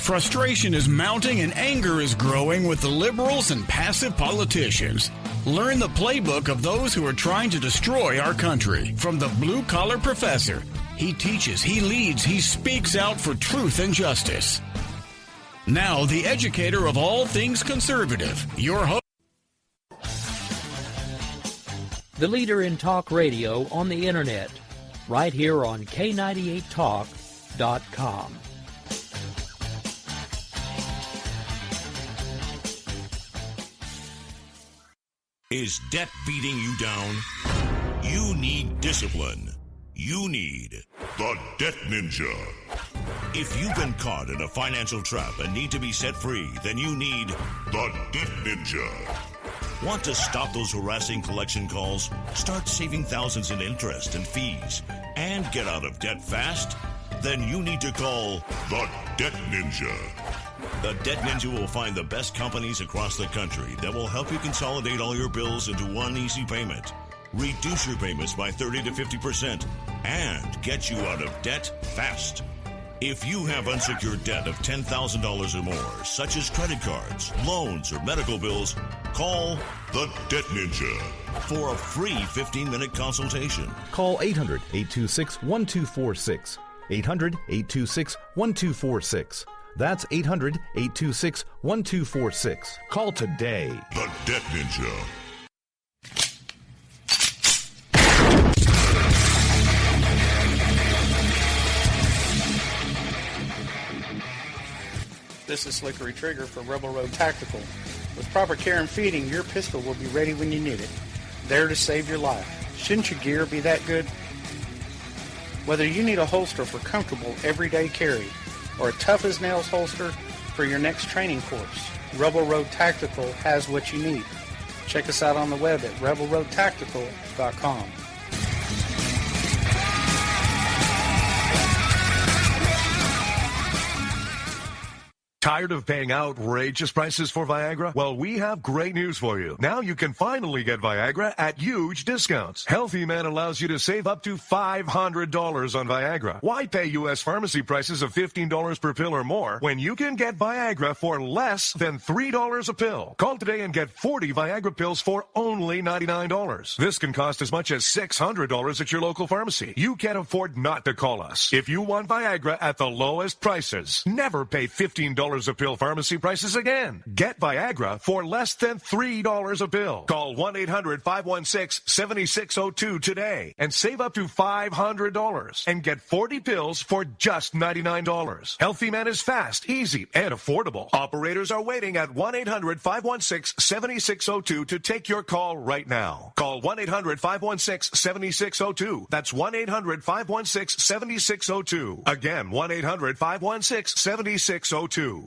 Frustration is mounting and anger is growing with the liberals and passive politicians. Learn the playbook of those who are trying to destroy our country. From the blue-collar professor, he teaches, he leads, he speaks out for truth and justice. Now, the educator of all things conservative, your host. The leader in talk radio on the internet, right here on K98Talk.com. Is debt beating you down? You need discipline. You need the Debt Ninja. If you've been caught in a financial trap and need to be set free, then you need the Debt Ninja. Want to stop those harassing collection calls, start saving thousands in interest and fees, and get out of debt fast? Then you need to call the Debt Ninja. The Debt Ninja will find the best companies across the country that will help you consolidate all your bills into one easy payment, reduce your payments by 30 to 50%, and get you out of debt fast. If you have unsecured debt of $10,000 or more, such as credit cards, loans, or medical bills, call the Debt Ninja for a free 15-minute consultation. Call 800-826-1246. 800-826-1246. That's 800-826-1246. Call today. The Debt Ninja. This is Slickery Trigger for Rebel Road Tactical. With proper care and feeding, your pistol will be ready when you need it. There to save your life. Shouldn't your gear be that good? Whether you need a holster for comfortable everyday carry or a tough-as-nails holster for your next training course, Rebel Road Tactical has what you need. Check us out on the web at rebelroadtactical.com. Tired of paying outrageous prices for Viagra? Well, we have great news for you. Now you can finally get Viagra at huge discounts. Healthy Man allows you to save up to $500 on Viagra. Why pay U.S. pharmacy prices of $15 per pill or more when you can get Viagra for less than $3 a pill? Call today and get 40 Viagra pills for only $99. This can cost as much as $600 at your local pharmacy. You can't afford not to call us. If you want Viagra at the lowest prices, never pay $15 a pill pharmacy prices again. Get Viagra for less than $3 a pill. Call 1-800-516-7602 today and save up to $500 and get 40 pills for just $99. Healthy Man is fast, easy, and affordable. Operators are waiting at 1-800-516-7602 to take your call right now. Call 1-800-516-7602. That's 1-800-516-7602. Again, 1-800-516-7602.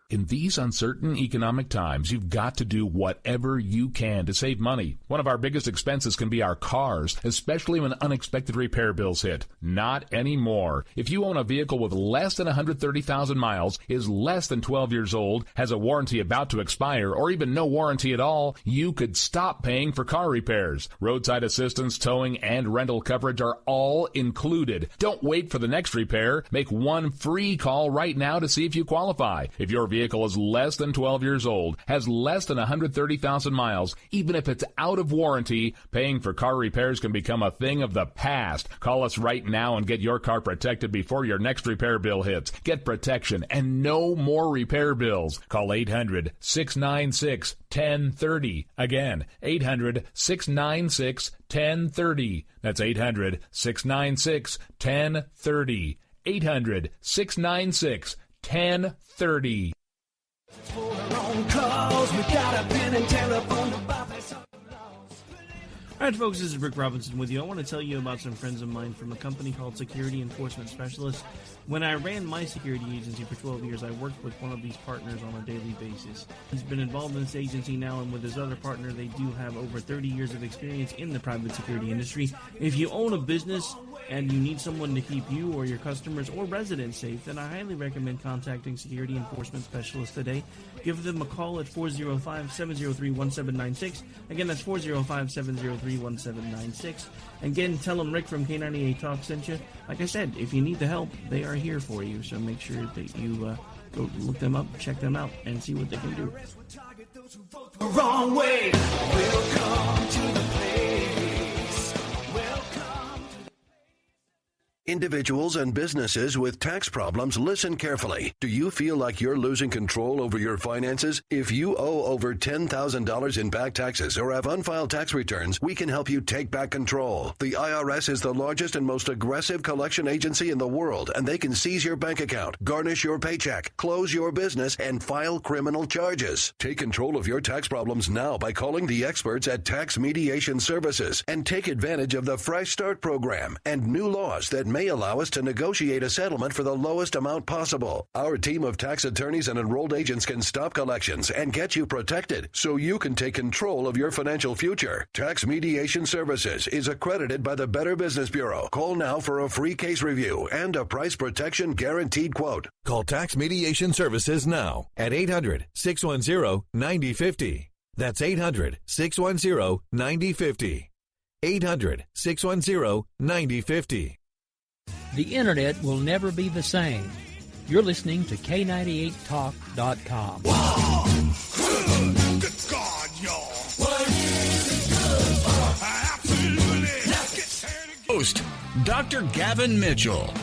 In these uncertain economic times, you've got to do whatever you can to save money. One of our biggest expenses can be our cars, especially when unexpected repair bills hit. Not anymore. If you own a vehicle with less than 130,000 miles, is less than 12 years old, has a warranty about to expire, or even no warranty at all, you could stop paying for car repairs. Roadside assistance, towing, and rental coverage are all included. Don't wait for the next repair. Make one free call right now to see if you qualify. If your vehicle is less than 12 years old, has less than 130,000 miles, even if it's out of warranty, paying for car repairs can become a thing of the past. Call us right now and get your car protected before your next repair bill hits. Get protection and no more repair bills. Call 800-696-1030. Again, 800-696-1030. That's 800-696-1030. 800-696-1030. Alright folks, this is Rick Robinson with you. I want to tell you about some friends of mine from a company called Security Enforcement Specialists. When I ran my security agency for 12 years, I worked with one of these partners on a daily basis. He's been involved in this agency now, and with his other partner, they do have over 30 years of experience in the private security industry. If you own a business and you need someone to keep you or your customers or residents safe, then I highly recommend contacting Security Enforcement Specialists today. Give them a call at 405-703-1796. Again, that's 405-703-1796. 800-873-1796. And again, tell them Rick from K98 Talk sent you. Like I said, if you need the help, they are here for you. So make sure that you go look them up, check them out, and see what they can do. The wrong way. Welcome to the place. Individuals and businesses with tax problems, listen carefully. Do you feel like you're losing control over your finances? If you owe over $10,000 in back taxes or have unfiled tax returns, we can help you take back control. The IRS is the largest and most aggressive collection agency in the world, and they can seize your bank account, garnish your paycheck, close your business, and file criminal charges. Take control of your tax problems now by calling the experts at Tax Mediation Services and take advantage of the Fresh Start program and new laws that may allow us to negotiate a settlement for the lowest amount possible. Our team of tax attorneys and enrolled agents can stop collections and get you protected so you can take control of your financial future. Tax Mediation Services is accredited by the Better Business Bureau. Call now for a free case review and a price protection guaranteed quote. Call Tax Mediation Services now at 800-610-9050. That's 800-610-9050. 800-610-9050. The Internet will never be the same. You're listening to K98Talk.com. Good God, y'all. What is it good for? Absolutely. Host, Dr. Gavin Mitchell.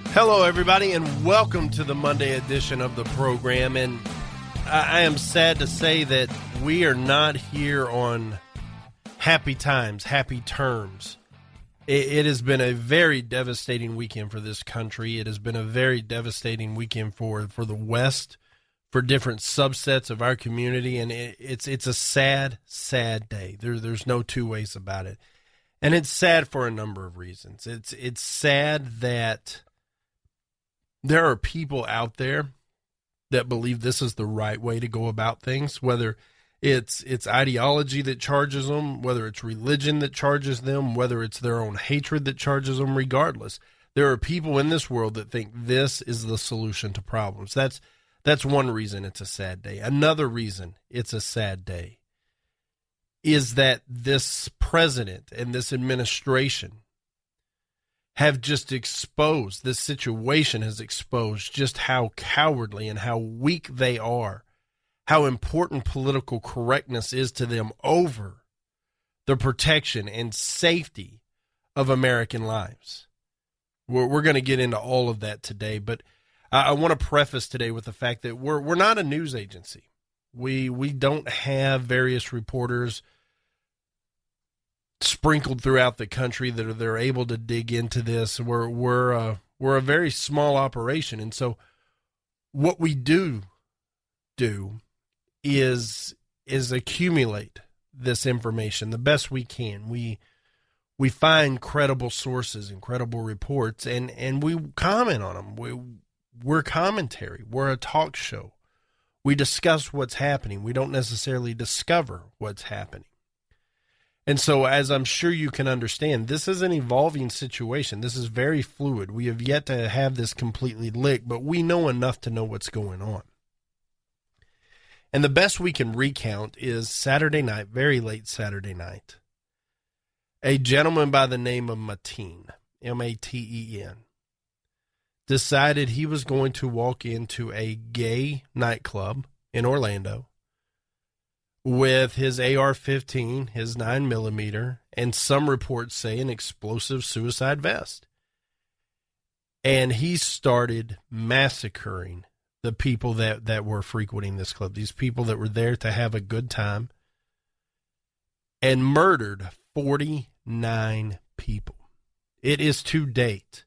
Hello, everybody, and welcome to the Monday edition of the program. And I am sad to say that we are not here on happy times, happy terms. It has been a very devastating weekend for this country. It has been a very devastating weekend for the West, for different subsets of our community, and it's a sad, sad day. There's no two ways about it. And it's sad for a number of reasons. It's sad that there are people out there that believe this is the right way to go about things, whether it's ideology that charges them, whether it's religion that charges them, whether it's their own hatred that charges them. Regardless, there are people in this world that think this is the solution to problems. That's one reason it's a sad day. Another reason it's a sad day is that this president and this administration have just exposed, this situation has exposed just how cowardly and how weak they are, how important political correctness is to them over the protection and safety of American lives. We're going to get into all of that today, but I want to preface today with the fact that we're not a news agency. We don't have various reporters sprinkled throughout the country that are able to dig into this. We're a very small operation, and so what we do is accumulate this information the best we can. We find credible sources and credible reports, and we comment on them. We're commentary. We're a talk show. We discuss what's happening. We don't necessarily discover what's happening. And so, as I'm sure you can understand, this is an evolving situation. This is very fluid. We have yet to have this completely licked, but we know enough to know what's going on. And the best we can recount is Saturday night, very late Saturday night. A gentleman by the name of Mateen, M-A-T-E-N, decided he was going to walk into a gay nightclub in Orlando with his AR-15, his 9mm, and some reports say an explosive suicide vest. And he started massacring the people that were frequenting this club, these people that were there to have a good time, and murdered 49 people. It is to date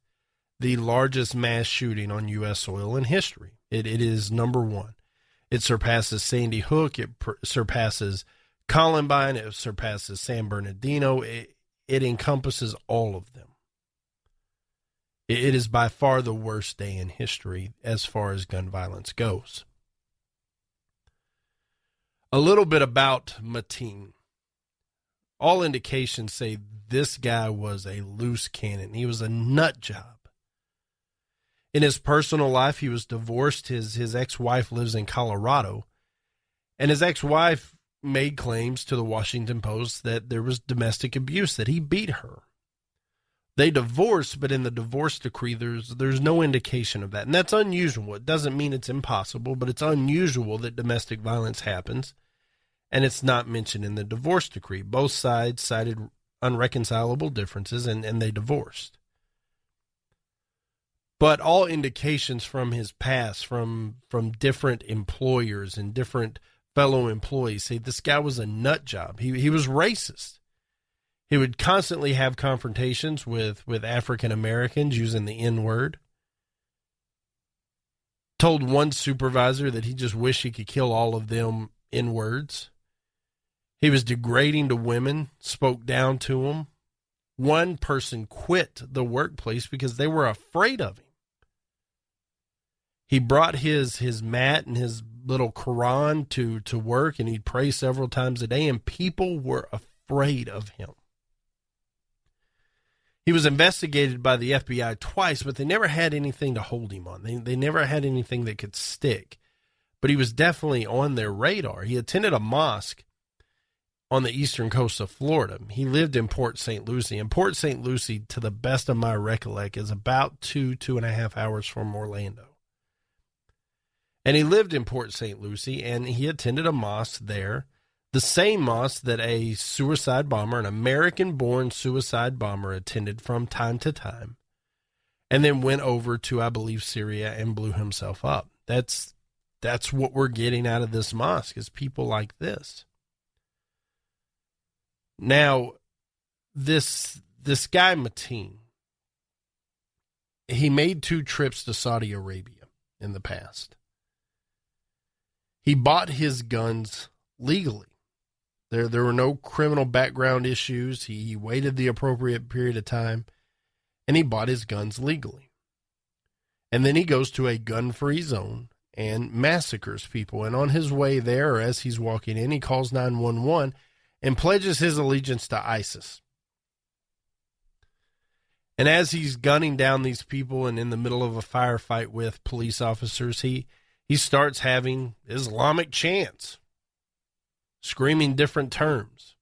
the largest mass shooting on U.S. soil in history. It is number one. It surpasses Sandy Hook. It surpasses Columbine. It surpasses San Bernardino. It encompasses all of them. It is by far the worst day in history as far as gun violence goes. A little bit about Mateen. All indications say this guy was a loose cannon. He was a nut job. In his personal life, he was divorced. His ex-wife lives in Colorado. And his ex-wife, made claims to the Washington Post that there was domestic abuse, that he beat her. They divorced, but in the divorce decree, there's no indication of that. And that's unusual. It doesn't mean it's impossible, but it's unusual that domestic violence happens, and it's not mentioned in the divorce decree. Both sides cited unreconcilable differences, and they divorced. But all indications from his past, from different employers and different fellow employees, say this guy was a nut job. He was racist. He would constantly have confrontations with African Americans using the N-word. Told one supervisor that he just wished he could kill all of them N-words. He was degrading to women, spoke down to them. One person quit the workplace because they were afraid of him. He brought his mat and his little Quran to work, and he'd pray several times a day, and people were afraid of him. He was investigated by the FBI twice, but they never had anything to hold him on. They never had anything that could stick. But he was definitely on their radar. He attended a mosque on the eastern coast of Florida. He lived in Port St. Lucie. And Port St. Lucie, to the best of my recollection, is about 2.5 hours from Orlando. And he lived in Port St. Lucie, and he attended a mosque there. The same mosque that a suicide bomber, an American-born suicide bomber, attended from time to time, and then went over to, I believe, Syria and blew himself up. That's what we're getting out of this mosque, is people like this. Now, this guy Mateen, he made 2 trips to Saudi Arabia in the past. He bought his guns legally. There were no criminal background issues. He waited the appropriate period of time, and he bought his guns legally. And then he goes to a gun-free zone and massacres people. And on his way there, or as he's walking in, he calls 911 and pledges his allegiance to ISIS. And as he's gunning down these people and in the middle of a firefight with police officers, he starts having Islamic chants, screaming different terms.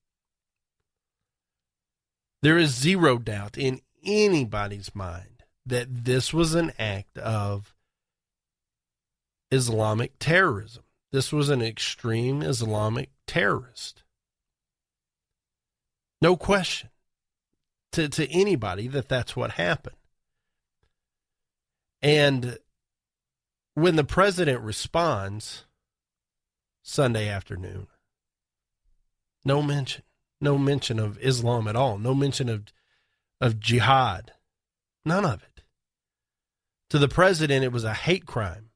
There is zero doubt in anybody's mind that this was an act of Islamic terrorism. This was an extreme Islamic terrorist. No question to anybody that that's what happened. And when the president responds Sunday afternoon, no mention of Islam at all. No mention of jihad. None of it. To the president, it was a hate crime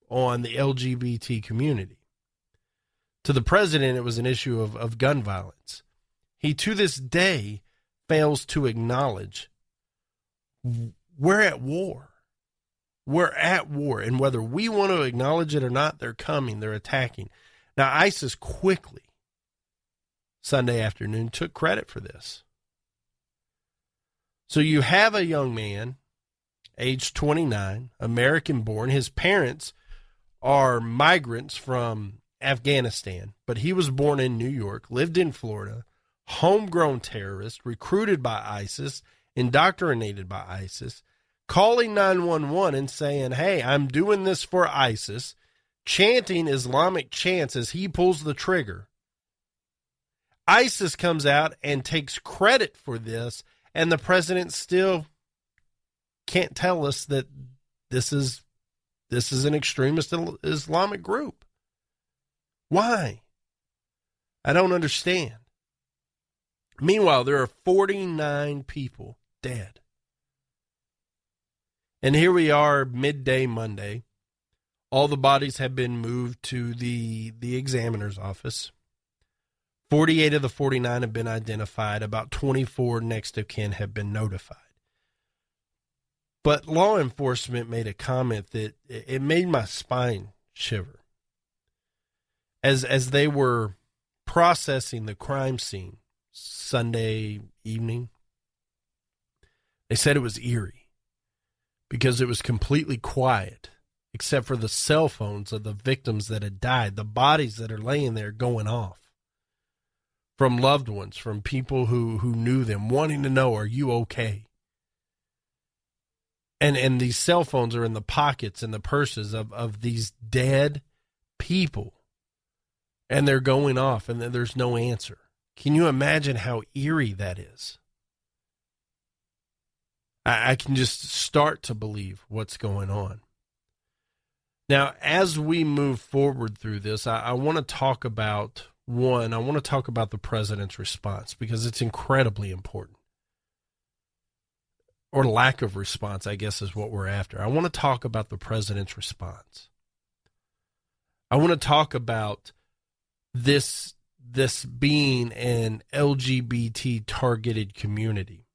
on the LGBT community. To the president, it was an issue of gun violence. He, to this day, fails to acknowledge we're at war. We're at war. And whether we want to acknowledge it or not, they're coming. They're attacking. Now, ISIS quickly, Sunday afternoon, took credit for this. So you have a young man, age 29, American-born. His parents are migrants from Afghanistan, but he was born in New York, lived in Florida, homegrown terrorist, recruited by ISIS, indoctrinated by ISIS, calling 911 and saying, hey, I'm doing this for ISIS, chanting Islamic chants as he pulls the trigger. ISIS comes out and takes credit for this, and the president still can't tell us that this is an extremist Islamic group. Why? I don't understand. Meanwhile, there are 49 people dead. And here we are, midday Monday. All the bodies have been moved to the examiner's office. 48 of the 49 have been identified. About 24 next of kin have been notified. But law enforcement made a comment that it made my spine shiver. As they were processing the crime scene Sunday evening, they said it was eerie because it was completely quiet except for the cell phones of the victims that had died, the bodies that are laying there going off. from loved ones, from people who knew them, wanting to know, are you okay? And these cell phones are in the pockets and the purses of these dead people. And they're going off and there's no answer. Can you imagine how eerie that is? I can just start to believe what's going on. Now, as we move forward through this, I want to talk about the president's response, because it's incredibly important. Or lack of response, I guess, is what we're after. I want to talk about the president's response. I want to talk about this being an LGBT targeted community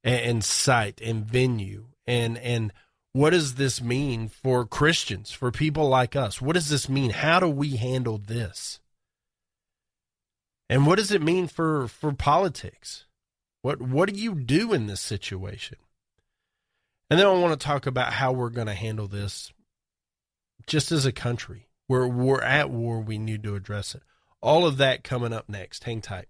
and site and venue, and what does this mean for Christians, for people like us? What does this mean? How do we handle this? And what does it mean for politics? What do you do in this situation? And then I want to talk about how we're going to handle this just as a country. We're at war. We need to address it. All of that coming up next. Hang tight.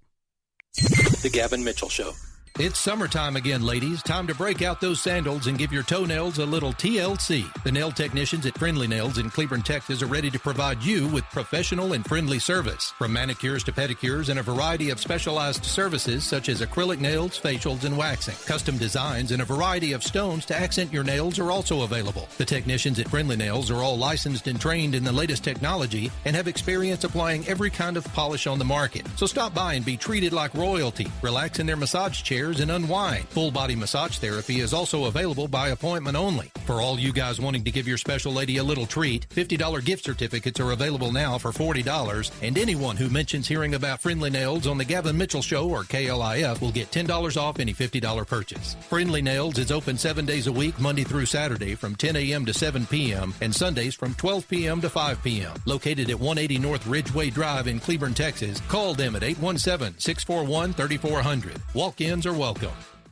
The Gavin Mitchell Show. It's summertime again, ladies. Time to break out those sandals and give your toenails a little TLC. The nail technicians at Friendly Nails in Cleburne, Texas are ready to provide you with professional and friendly service. From manicures to pedicures and a variety of specialized services such as acrylic nails, facials, and waxing. Custom designs and a variety of stones to accent your nails are also available. The technicians at Friendly Nails are all licensed and trained in the latest technology and have experience applying every kind of polish on the market. So stop by and be treated like royalty. Relax in their massage chair and unwind. Full body massage therapy is also available by appointment only. For all you guys wanting to give your special lady a little treat, $50 gift certificates are available now for $40, and anyone who mentions hearing about Friendly Nails on the Gavin Mitchell Show or KLIF will get $10 off any $50 purchase. Friendly Nails is open 7 days a week, Monday through Saturday from 10 a.m. to 7 p.m. and Sundays from 12 p.m. to 5 p.m. Located at 180 North Ridgeway Drive in Cleburne, Texas. Call them at 817-641-3400. Walk-ins are welcome.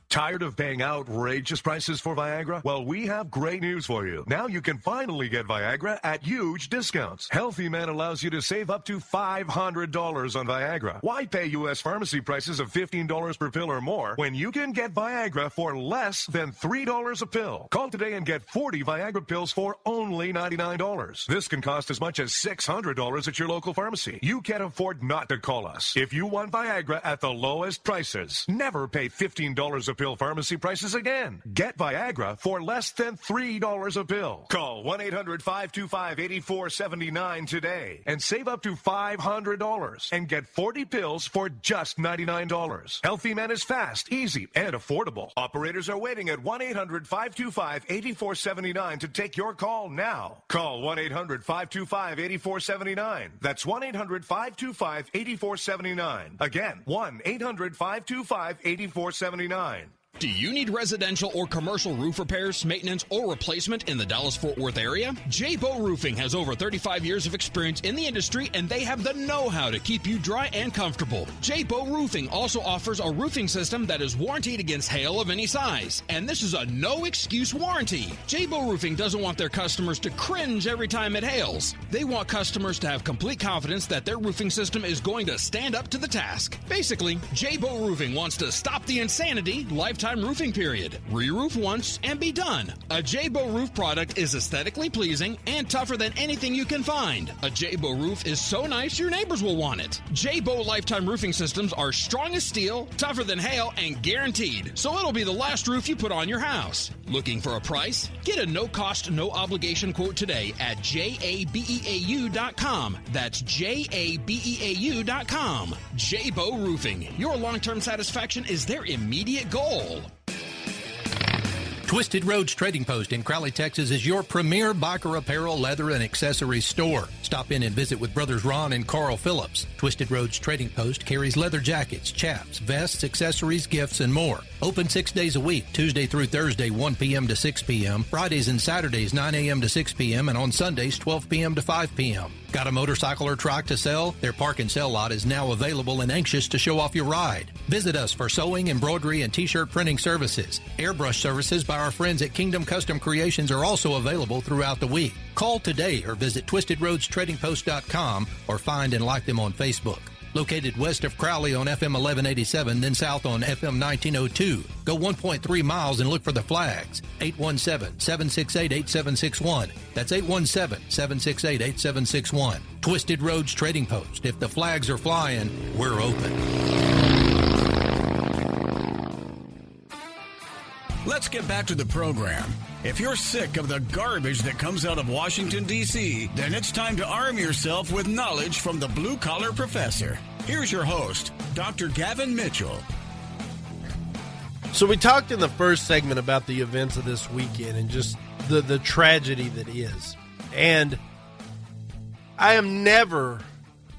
Tired of paying outrageous prices for Viagra? Well, we have great news for you. Now you can finally get Viagra at huge discounts. Healthy Man allows you to save up to $500 on Viagra. Why pay U.S. pharmacy prices of $15 per pill or more when you can get Viagra for less than $3 a pill? Call today and get 40 Viagra pills for only $99. This can cost as much as $600 at your local pharmacy. You can't afford not to call us. If you want Viagra at the lowest prices, never pay $15 a pill pharmacy prices again. Get Viagra for less than $3 a pill. Call 1-800-525-8479 today and save up to $500 and get 40 pills for just $99. Healthy Man is fast, easy, and affordable. Operators are waiting at 1-800-525-8479 to take your call now. Call 1-800-525-8479. That's 1-800-525-8479. Again, 1-800-525-8479. Do you need residential or commercial roof repairs, maintenance, or replacement in the Dallas-Fort Worth area? J-Bow Roofing has over 35 years of experience in the industry, and they have the know-how to keep you dry and comfortable. J-Bow Roofing also offers a roofing system that is warranted against hail of any size, and this is a no-excuse warranty. J-Bow Roofing doesn't want their customers to cringe every time it hails. They want customers to have complete confidence that their roofing system is going to stand up to the task. Basically, J-Bow Roofing wants to stop the insanity, lifetime roofing period. Re-roof once and be done. A J-Bow roof product is aesthetically pleasing and tougher than anything you can find. A J-Bow roof is so nice your neighbors will want it. J-Bow lifetime roofing systems are strong as steel, tougher than hail, and guaranteed. So it'll be the last roof you put on your house. Looking for a price? Get a no-cost, no-obligation quote today at jabeau.com. That's jabeau.com. J-Bow Roofing. Your long-term satisfaction is their immediate goal. Twisted Roads Trading Post in Crowley, Texas is your premier biker apparel, leather, and accessories store. Stop in and visit with brothers Ron and Carl Phillips. Twisted Roads Trading Post carries leather jackets, chaps, vests, accessories, gifts, and more. Open 6 days a week, Tuesday through Thursday, 1 p.m. to 6 p.m., Fridays and Saturdays, 9 a.m. to 6 p.m., and on Sundays, 12 p.m. to 5 p.m. Got a motorcycle or trike to sell? Their park and sell lot is now available and anxious to show off your ride. Visit us for sewing, embroidery, and t-shirt printing services. Airbrush services by our friends at Kingdom Custom Creations are also available throughout the week. Call today or visit twistedroadstradingpost.com or find and like them on Facebook. Located west of Crowley on FM 1187, then south on FM 1902. Go 1.3 miles and look for the flags. 817-768-8761. That's 817-768-8761. Twisted Roads Trading Post. If the flags are flying, we're open. Let's get back to the program. If you're sick of the garbage that comes out of Washington, D.C., then it's time to arm yourself with knowledge from the Blue Collar Professor. Here's your host, Dr. Gavin Mitchell. So we talked in the first segment about the events of this weekend and just the tragedy that is. And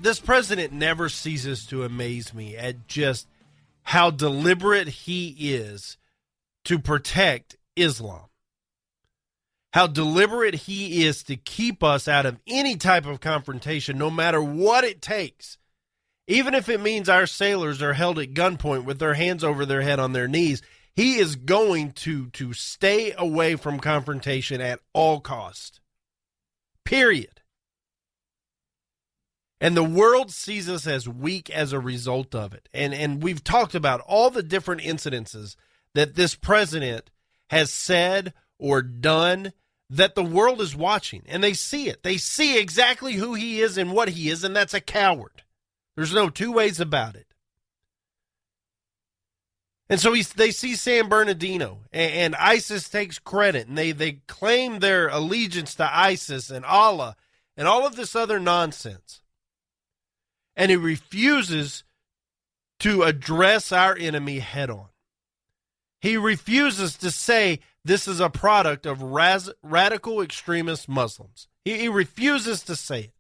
this president never ceases to amaze me at just how deliberate he is to protect Islam. How deliberate he is to keep us out of any type of confrontation, no matter what it takes. Even if it means our sailors are held at gunpoint with their hands over their head on their knees, he is going to stay away from confrontation at all cost. Period. And the world sees us as weak as a result of it. And we've talked about all the different incidences that this president has said or done that the world is watching, and they see it. They see exactly who he is and what he is, and that's a coward. There's no two ways about it. And so they see San Bernardino, and ISIS takes credit, and they claim their allegiance to ISIS and Allah and all of this other nonsense. And he refuses to address our enemy head on. He refuses to say this is a product of radical extremist Muslims. He refuses to say it.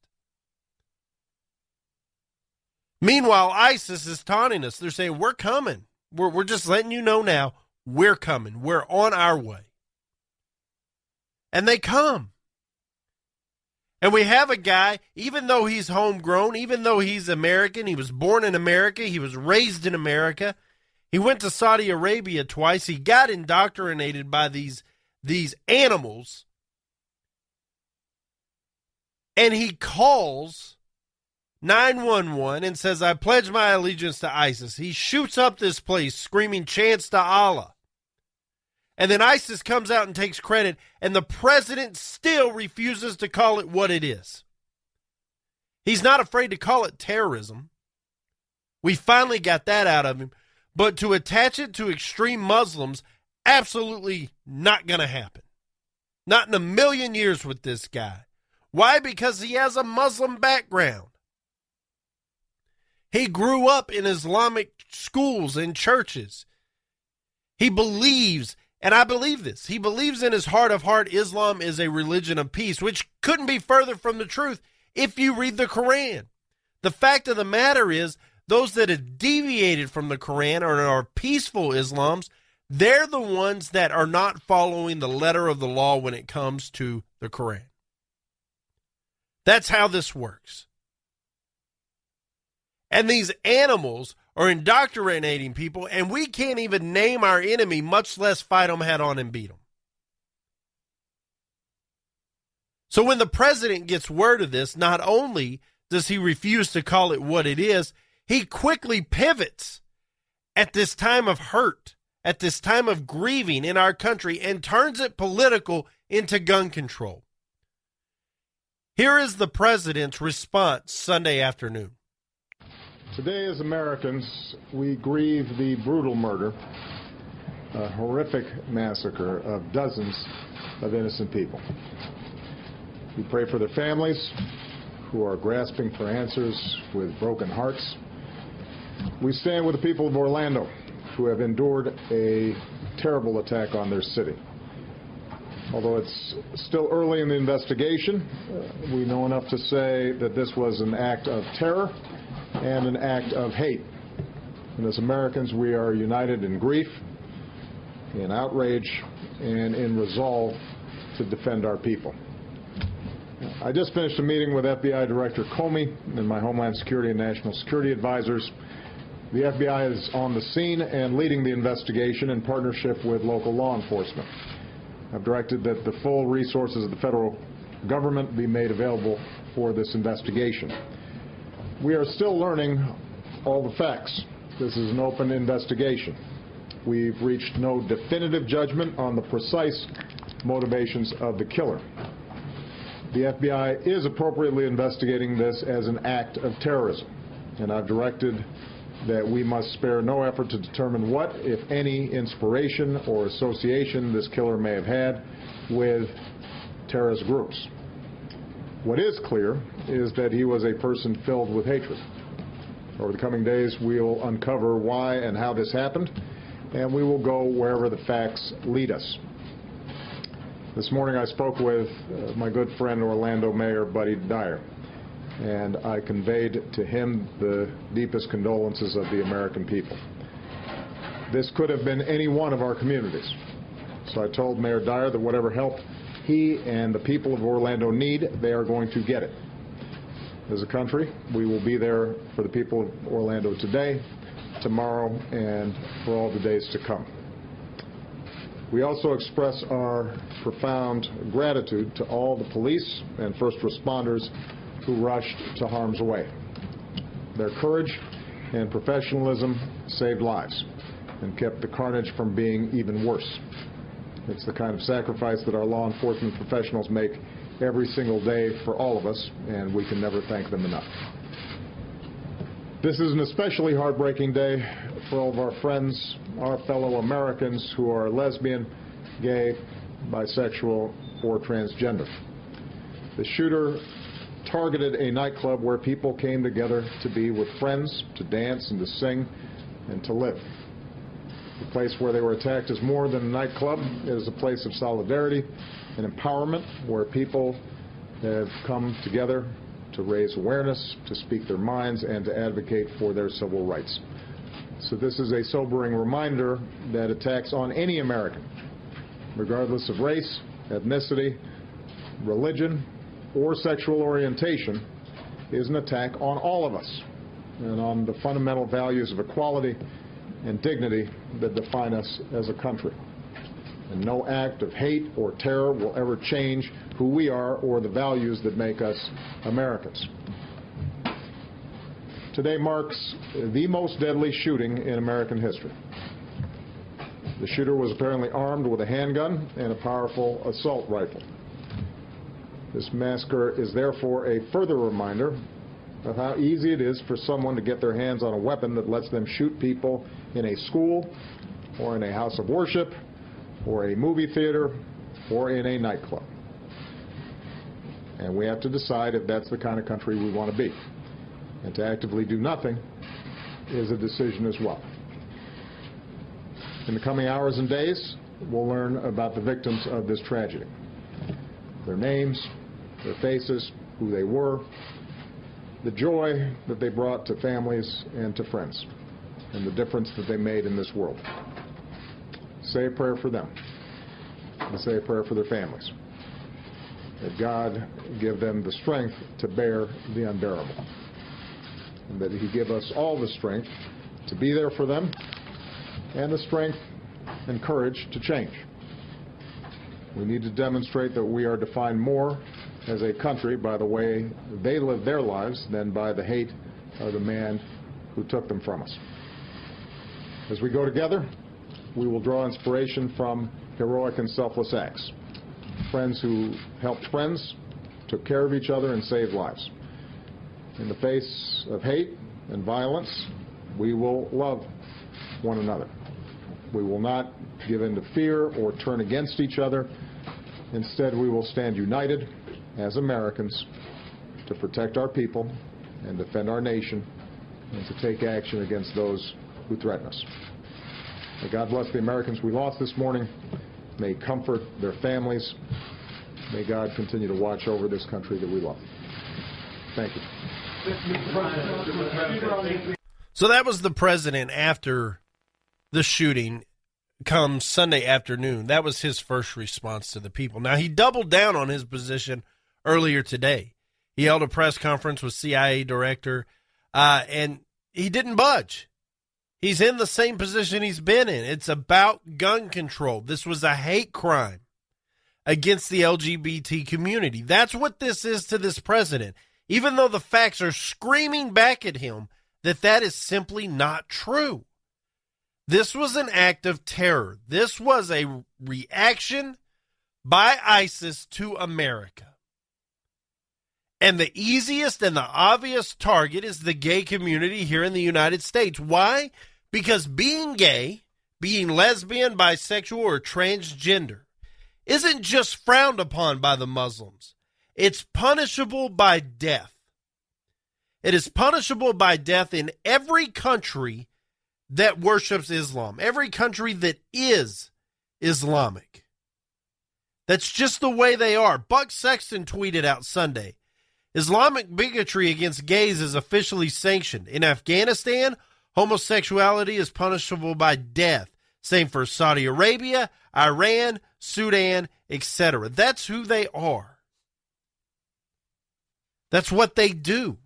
Meanwhile, ISIS is taunting us. They're saying, we're coming. We're just letting you know now, we're coming. We're on our way. And they come. And we have a guy, even though he's homegrown, even though he's American, he was born in America, he was raised in America, he went to Saudi Arabia twice, he got indoctrinated by these animals, and he calls 911 and says, I pledge my allegiance to ISIS. He shoots up this place screaming chants to Allah. And then ISIS comes out and takes credit, and the president still refuses to call it what it is. He's not afraid to call it terrorism. We finally got that out of him. But to attach it to extreme Muslims, absolutely not going to happen. Not in a million years with this guy. Why? Because he has a Muslim background. He grew up in Islamic schools and churches. He believes, and I believe this, he believes in his heart of heart Islam is a religion of peace, which couldn't be further from the truth if you read the Quran. The fact of the matter is, those that have deviated from the Quran or are peaceful Islams, they're the ones that are not following the letter of the law when it comes to the Quran. That's how this works. And these animals are indoctrinating people, and we can't even name our enemy, much less fight them head on and beat them. So when the president gets word of this, not only does he refuse to call it what it is, he quickly pivots at this time of hurt, at this time of grieving in our country, and turns it political into gun control. Here is the president's response Sunday afternoon. Today, as Americans, we grieve the brutal murder, a horrific massacre of dozens of innocent people. We pray for their families who are grasping for answers with broken hearts. We stand with the people of Orlando who have endured a terrible attack on their city. Although it's still early in the investigation, we know enough to say that this was an act of terror and an act of hate. And as Americans, we are united in grief, in outrage, and in resolve to defend our people. I just finished a meeting with FBI Director Comey and my Homeland Security and National Security advisors. The FBI is on the scene and leading the investigation in partnership with local law enforcement. I've directed that the full resources of the federal government be made available for this investigation. We are still learning all the facts. This is an open investigation. We've reached no definitive judgment on the precise motivations of the killer. The FBI is appropriately investigating this as an act of terrorism, and I've directed that we must spare no effort to determine what, if any, inspiration or association this killer may have had with terrorist groups. What is clear is that he was a person filled with hatred. Over the coming days, we'll uncover why and how this happened, and we will go wherever the facts lead us. This morning I spoke with my good friend Orlando Mayor Buddy Dyer, and I conveyed to him the deepest condolences of the American people. This could have been any one of our communities. So I told Mayor Dyer that whatever help he and the people of Orlando need, they are going to get it. As a country, we will be there for the people of Orlando today, tomorrow, and for all the days to come. We also express our profound gratitude to all the police and first responders who rushed to harm's way. Their courage and professionalism saved lives and kept the carnage from being even worse. It's the kind of sacrifice that our law enforcement professionals make every single day for all of us, and we can never thank them enough. This is an especially heartbreaking day for all of our friends, our fellow Americans who are lesbian, gay, bisexual, or transgender. The shooter targeted a nightclub where people came together to be with friends, to dance and to sing, and to live. The place where they were attacked is more than a nightclub. It is a place of solidarity and empowerment where people have come together to raise awareness, to speak their minds, and to advocate for their civil rights. So this is a sobering reminder that attacks on any American, regardless of race, ethnicity, religion, or sexual orientation, is an attack on all of us and on the fundamental values of equality and dignity that define us as a country. And no act of hate or terror will ever change who we are or the values that make us Americans. Today marks the most deadly shooting in American history. The shooter was apparently armed with a handgun and a powerful assault rifle. This massacre is therefore a further reminder of how easy it is for someone to get their hands on a weapon that lets them shoot people in a school or in a house of worship or a movie theater or in a nightclub. And we have to decide if that's the kind of country we want to be. And to actively do nothing is a decision as well. In the coming hours and days, we'll learn about the victims of this tragedy. Their names, their faces, who they were, the joy that they brought to families and to friends, and the difference that they made in this world. Say a prayer for them, and say a prayer for their families. That God give them the strength to bear the unbearable, and that He give us all the strength to be there for them, and the strength and courage to change. We need to demonstrate that we are defined more as a country by the way they live their lives than by the hate of the man who took them from us. As we go together, we will draw inspiration from heroic and selfless acts. Friends who helped friends, took care of each other, and saved lives. In the face of hate and violence, we will love one another. We will not give in to fear or turn against each other. Instead, we will stand united as Americans to protect our people and defend our nation and to take action against those who threaten us. May God bless the Americans we lost this morning. May He comfort their families. May God continue to watch over this country that we love. Thank you. So that was the president after the shooting come Sunday afternoon. That was his first response to the people. Now, he doubled down on his position earlier today. He held a press conference with CIA director, and he didn't budge. He's in the same position he's been in. It's about gun control. This was a hate crime against the LGBT community. That's what this is to this president. even though the facts are screaming back at him that is simply not true. This was an act of terror. This was a reaction by ISIS to America. And the easiest and the obvious target is the gay community here in the United States. Why? Because being gay, being lesbian, bisexual, or transgender isn't just frowned upon by the Muslims. It's punishable by death. It is punishable by death in every country that worships Islam, every country that is Islamic. That's just the way they are. Buck Sexton tweeted out Sunday, Islamic bigotry against gays is officially sanctioned. In Afghanistan, homosexuality is punishable by death. Same for Saudi Arabia, Iran, Sudan, etc. That's who they are. That's what they do.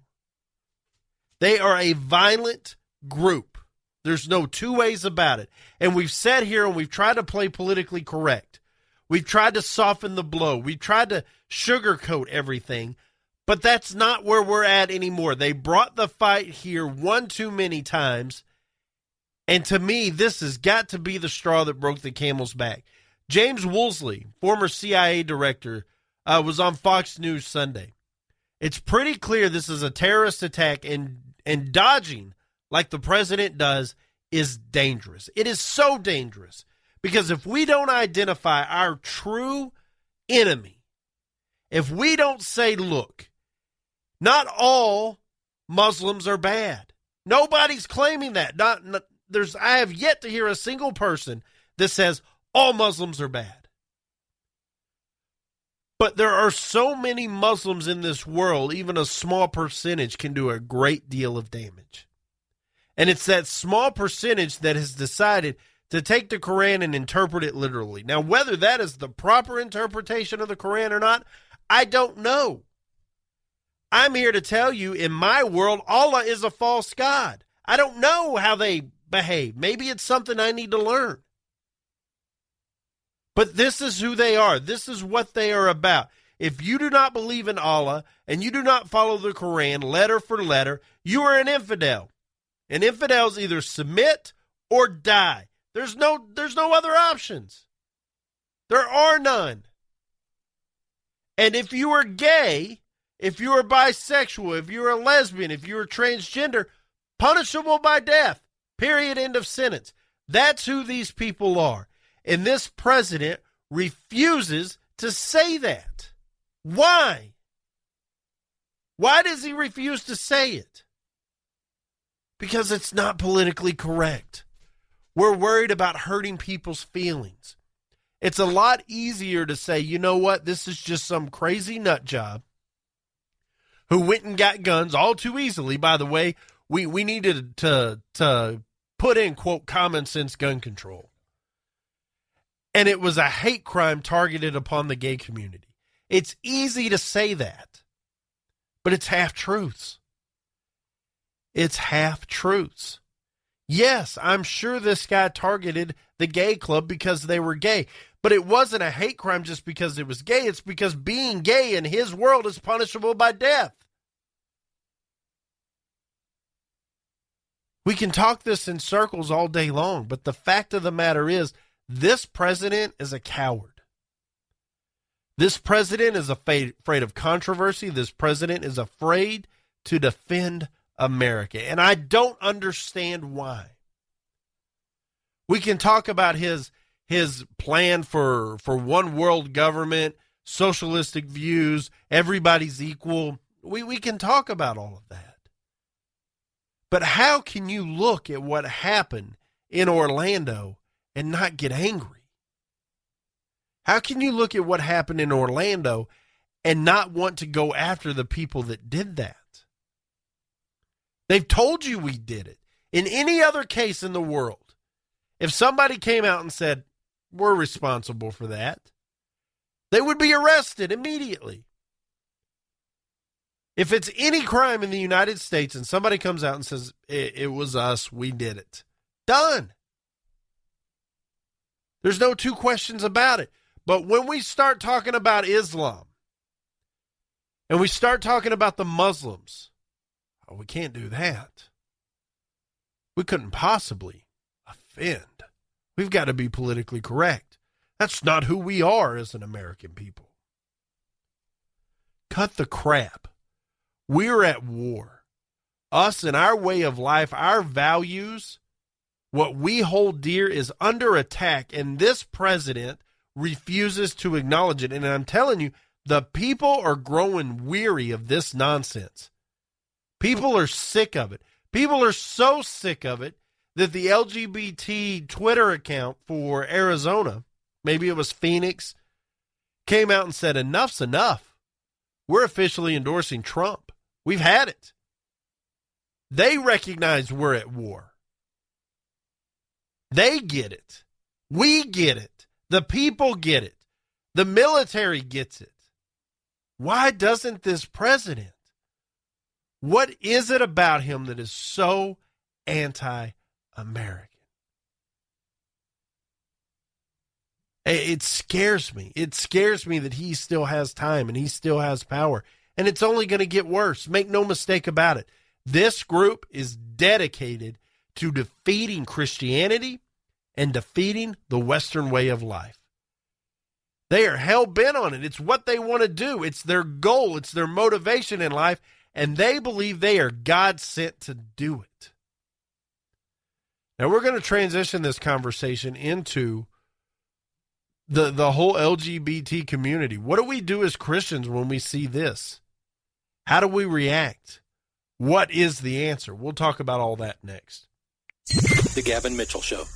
They are a violent group. There's no two ways about it. And we've sat here and we've tried to play politically correct. We've tried to soften the blow. We've tried to sugarcoat everything. But that's not where we're at anymore. They brought the fight here one too many times. And to me, this has got to be the straw that broke the camel's back. James Woolsey, former CIA director, was on Fox News Sunday. It's pretty clear this is a terrorist attack, and dodging like the president does is dangerous. It is so dangerous because if we don't identify our true enemy, if we don't say, look, not all Muslims are bad. Nobody's claiming that. I have yet to hear a single person that says all Muslims are bad. But there are so many Muslims in this world, even a small percentage can do a great deal of damage. And it's that small percentage that has decided to take the Quran and interpret it literally. Now, whether that is the proper interpretation of the Quran or not, I don't know. I'm here to tell you, in my world, Allah is a false god. I don't know how they behave. Maybe it's something I need to learn. But this is who they are. This is what they are about. If you do not believe in Allah and you do not follow the Quran letter for letter, you are an infidel. And infidels either submit or die. There's no other options. There are none. And if you are gay, if you are bisexual, if you're a lesbian, if you're transgender, punishable by death. Period. End of sentence. That's who these people are. And this president refuses to say that. Why? Why does he refuse to say it? Because it's not politically correct. We're worried about hurting people's feelings. It's a lot easier to say, you know what, this is just some crazy nut job who went and got guns all too easily. By the way, we needed to put in, quote, common sense gun control. And it was a hate crime targeted upon the gay community. It's easy to say that, but it's half-truths. It's half-truths. Yes, I'm sure this guy targeted the gay club because they were gay, but it wasn't a hate crime just because it was gay. It's because being gay in his world is punishable by death. We can talk this in circles all day long, but the fact of the matter is, this president is a coward. This president is afraid of controversy. This president is afraid to defend America. And I don't understand why. We can talk about his plan for one world government, socialistic views, everybody's equal. We can talk about all of that. But how can you look at what happened in Orlando and not get angry? How can you look at what happened in Orlando and not want to go after the people that did that? They've told you we did it. In any other case in the world, if somebody came out and said, we're responsible for that, they would be arrested immediately. If it's any crime in the United States and somebody comes out and says, it was us, we did it, done. There's no two questions about it. But when we start talking about Islam, and we start talking about the Muslims, oh, we can't do that. We couldn't possibly offend. We've got to be politically correct. That's not who we are as an American people. Cut the crap. We're at war. Us and our way of life, our values, what we hold dear is under attack, and this president refuses to acknowledge it. And I'm telling you, the people are growing weary of this nonsense. People are sick of it. People are so sick of it that the LGBT Twitter account for Arizona, maybe it was Phoenix, came out and said, enough's enough. We're officially endorsing Trump. We've had it. They recognize we're at war. They get it. We get it. The people get it. The military gets it. Why doesn't this president? What is it about him that is so anti-American? It scares me. It scares me that he still has time and he still has power. And it's only going to get worse. Make no mistake about it. This group is dedicated to defeating Christianity and defeating the Western way of life. They are hell-bent on it. It's what they want to do. It's their goal. It's their motivation in life. And they believe they are God sent to do it. Now we're going to transition this conversation into the whole LGBT community. What do we do as Christians when we see this? How do we react? What is the answer? We'll talk about all that next. The Gavin Mitchell Show.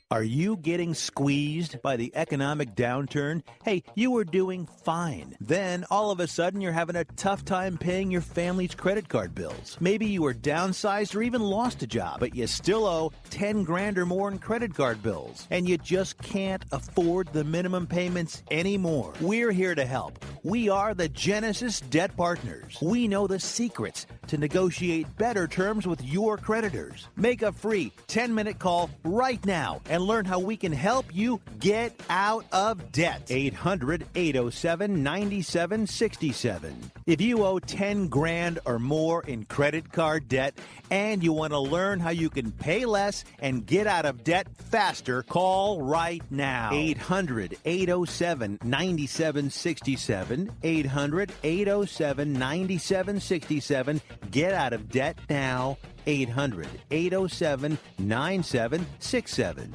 Are you getting squeezed by the economic downturn? Hey, you were doing fine. Then, all of a sudden, you're having a tough time paying your family's credit card bills. Maybe you were downsized or even lost a job, but you still owe 10 grand or more in credit card bills. And you just can't afford the minimum payments anymore. We're here to help. We are the Genesis Debt Partners. We know the secrets to negotiate better terms with your creditors. Make a free 10-minute call right now and learn how we can help you get out of debt. 800-807-9767. If you owe 10 grand or more in credit card debt and you want to learn how you can pay less and get out of debt faster, call right now. 800-807-9767. 800-807-9767. Get out of debt now. 800-807-9767.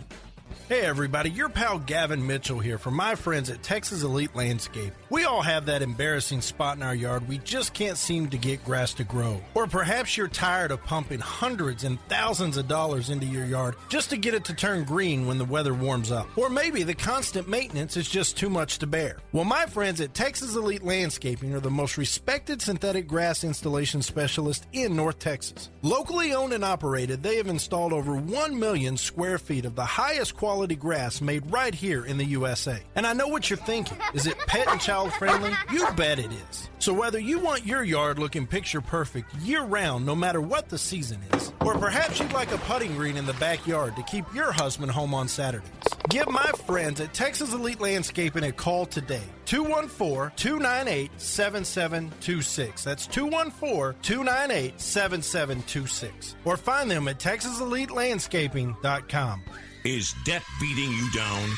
Hey everybody, your pal Gavin Mitchell here from my friends at Texas Elite Landscape. We all have that embarrassing spot in our yard we just can't seem to get grass to grow. Or perhaps you're tired of pumping hundreds and thousands of dollars into your yard just to get it to turn green when the weather warms up. Or maybe the constant maintenance is just too much to bear. Well, my friends at Texas Elite Landscaping are the most respected synthetic grass installation specialist in North Texas. Locally owned and operated, they have installed over 1 million square feet of the highest quality grass made right here in the USA. And I know what you're thinking. Is it pet and child friendly? You bet it is. So whether you want your yard looking picture perfect year round, no matter what the season is, or perhaps you'd like a putting green in the backyard to keep your husband home on Saturdays, give my friends at Texas Elite Landscaping a call today. 214-298-7726. That's 214-298-7726. Or find them at TexasEliteLandscaping.com. Is debt beating you down?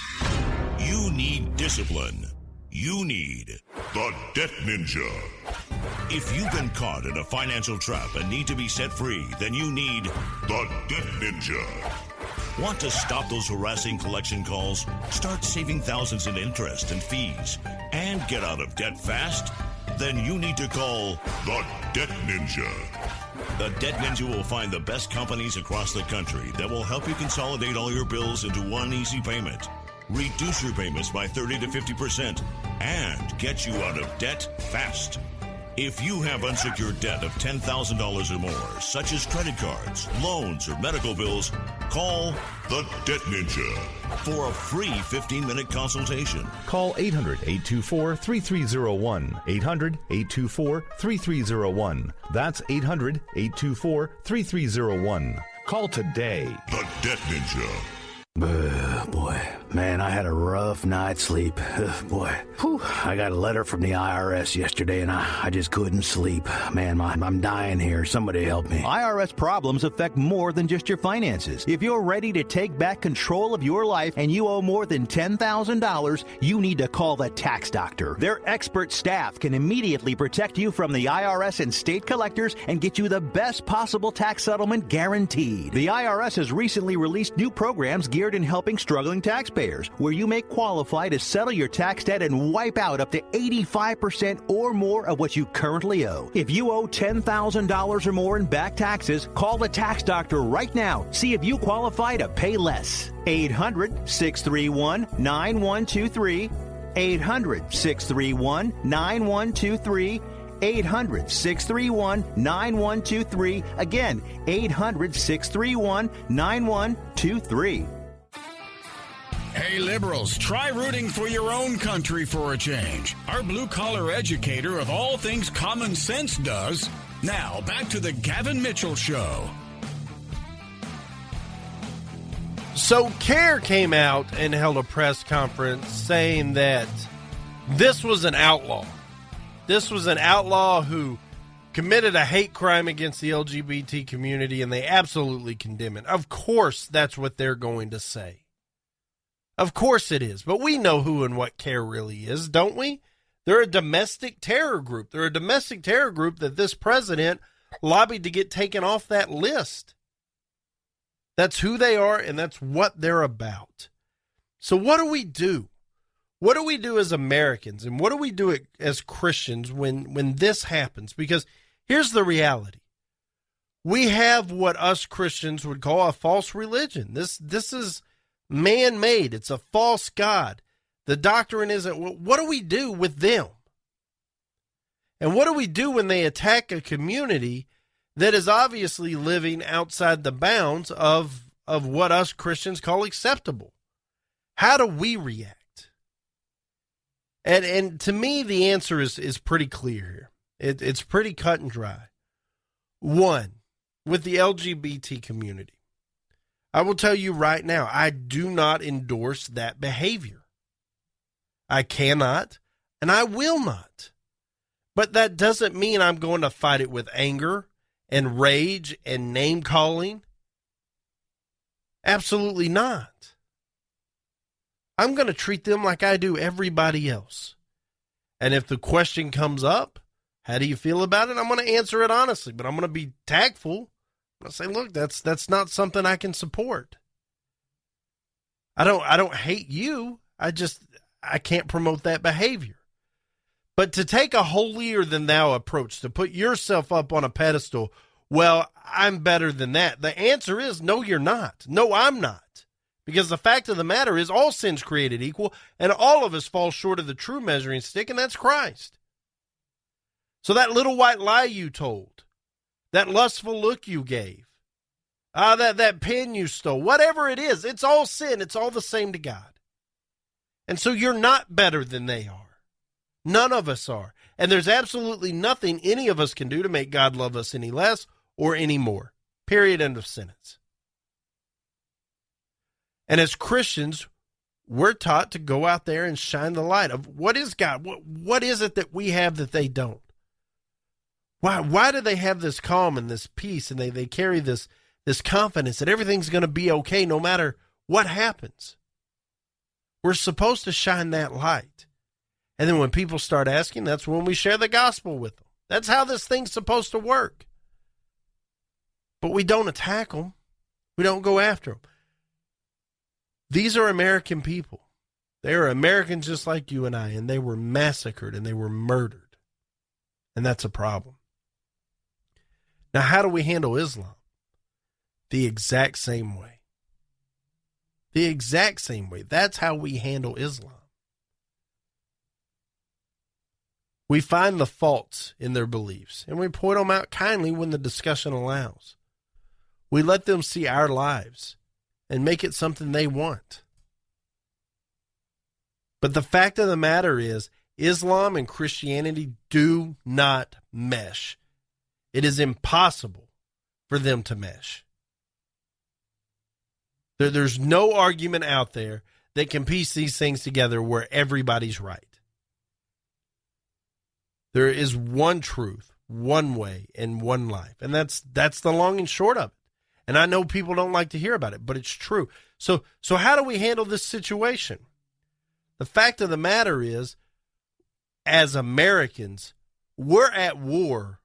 You need discipline. You need the Debt Ninja. If you've been caught in a financial trap and need to be set free, then you need the Debt Ninja. Want to stop those harassing collection calls, start saving thousands in interest and fees, and get out of debt fast? Then you need to call the Debt Ninja. The Debt Ninja will find the best companies across the country that will help you consolidate all your bills into one easy payment, reduce your payments by 30 to 50%, and get you out of debt fast. If you have unsecured debt of $10,000 or more, such as credit cards, loans, or medical bills, call the Debt Ninja for a free 15-minute consultation. Call 800-824-3301. 800-824-3301. That's 800-824-3301. Call today. The Debt Ninja. Boy, man, I had a rough night's sleep. Boy, I got a letter from the IRS yesterday, and I just couldn't sleep. Man, I'm dying here. Somebody help me. IRS problems affect more than just your finances. If you're ready to take back control of your life and you owe more than $10,000, you need to call the tax doctor. Their expert staff can immediately protect you from the IRS and state collectors and get you the best possible tax settlement guaranteed. The IRS has recently released new programs geared in helping struggling taxpayers, where you may qualify to settle your tax debt and wipe out up to 85% or more of what you currently owe. If you owe $10,000 or more in back taxes, call the tax doctor right now. See if you qualify to pay less. 800-631-9123. 800-631-9123. 800-631-9123. Again, 800-631-9123. Hey, liberals, try rooting for your own country for a change. Our blue-collar educator of all things common sense does. Now, back to the Gavin Mitchell Show. So CARE came out and held a press conference saying that this was an outlaw. This was an outlaw who committed a hate crime against the LGBT community, and they absolutely condemn it. Of course, that's what they're going to say. Of course it is, but we know who and what CARE really is, don't we? They're a domestic terror group. They're a domestic terror group that this president lobbied to get taken off that list. That's who they are, and that's what they're about. So what do we do? What do we do as Americans, and what do we do as Christians when this happens? Because here's the reality. We have what us Christians would call a false religion. This is man-made. It's a false god. The doctrine isn't. What do we do with them? And what do we do when they attack a community that is obviously living outside the bounds of what us Christians call acceptable? How do we react? And to me, the answer is pretty clear here. It's pretty cut and dry. One, with the LGBT community, I will tell you right now, I do not endorse that behavior. I cannot, and I will not. But that doesn't mean I'm going to fight it with anger and rage and name-calling. Absolutely not. I'm going to treat them like I do everybody else. And if the question comes up, how do you feel about it? I'm going to answer it honestly, but I'm going to be tactful. I say, look, that's not something I can support. I don't hate you. I can't promote that behavior. But to take a holier than thou approach, to put yourself up on a pedestal, well, I'm better than that. The answer is no, you're not. No, I'm not. Because the fact of the matter is all sin's created equal, and all of us fall short of the true measuring stick, and that's Christ. So that little white lie you told, that lustful look you gave, that pen you stole, whatever it is, it's all sin. It's all the same to God. And so you're not better than they are. None of us are. And there's absolutely nothing any of us can do to make God love us any less or any more. Period. End of sentence. And as Christians, we're taught to go out there and shine the light of what is God? What is it that we have that they don't? Why do they have this calm and this peace, and they carry this confidence that everything's going to be okay no matter what happens? We're supposed to shine that light. And then when people start asking, that's when we share the gospel with them. That's how this thing's supposed to work. But we don't attack them. We don't go after them. These are American people. They are Americans just like you and I, and they were massacred and they were murdered. And that's a problem. Now, how do we handle Islam? The exact same way. The exact same way. That's how we handle Islam. We find the faults in their beliefs, and we point them out kindly when the discussion allows. We let them see our lives and make it something they want. But the fact of the matter is, Islam and Christianity do not mesh. It is impossible for them to mesh. There's no argument out there that can piece these things together where everybody's right. There is one truth, one way, and one life. And that's the long and short of it. And I know people don't like to hear about it, but it's true. So how do we handle this situation? The fact of the matter is, as Americans, we're at war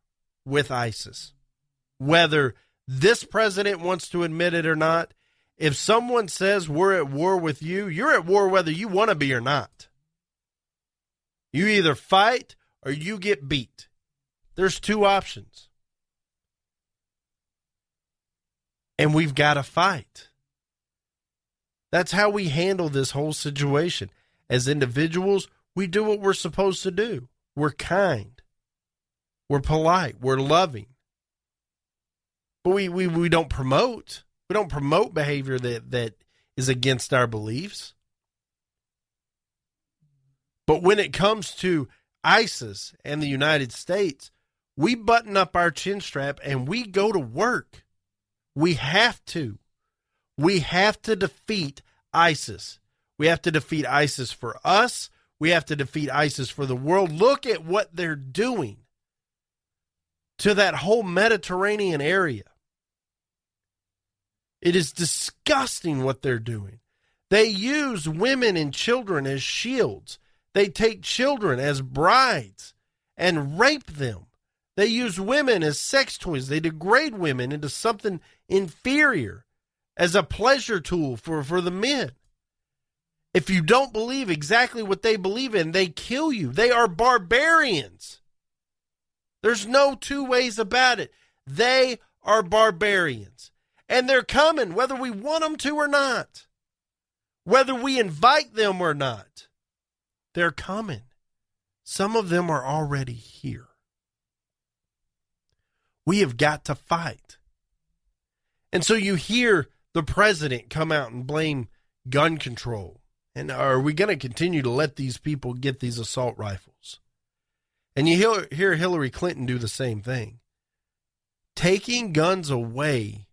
with ISIS. Whether this president wants to admit it or not, if someone says we're at war with you, you're at war whether you want to be or not. You either fight or you get beat. There's two options. And we've got to fight. That's how we handle this whole situation. As individuals, we do what we're supposed to do. We're kind. We're polite. We're loving. But we don't promote. We don't promote behavior that is against our beliefs. But when it comes to ISIS and the United States, we button up our chin strap and we go to work. We have to. We have to defeat ISIS. We have to defeat ISIS for us. We have to defeat ISIS for the world. Look at what they're doing to that whole Mediterranean area. It is disgusting what they're doing. They use women and children as shields. They take children as brides and rape them. They use women as sex toys. They degrade women into something inferior as a pleasure tool for the men. If you don't believe exactly what they believe in, they kill you. They are barbarians. There's no two ways about it. They are barbarians. And they're coming, whether we want them to or not. Whether we invite them or not. They're coming. Some of them are already here. We have got to fight. And so you hear the president come out and blame gun control. And are we going to continue to let these people get these assault rifles? And you hear Hillary Clinton do the same thing. Taking guns away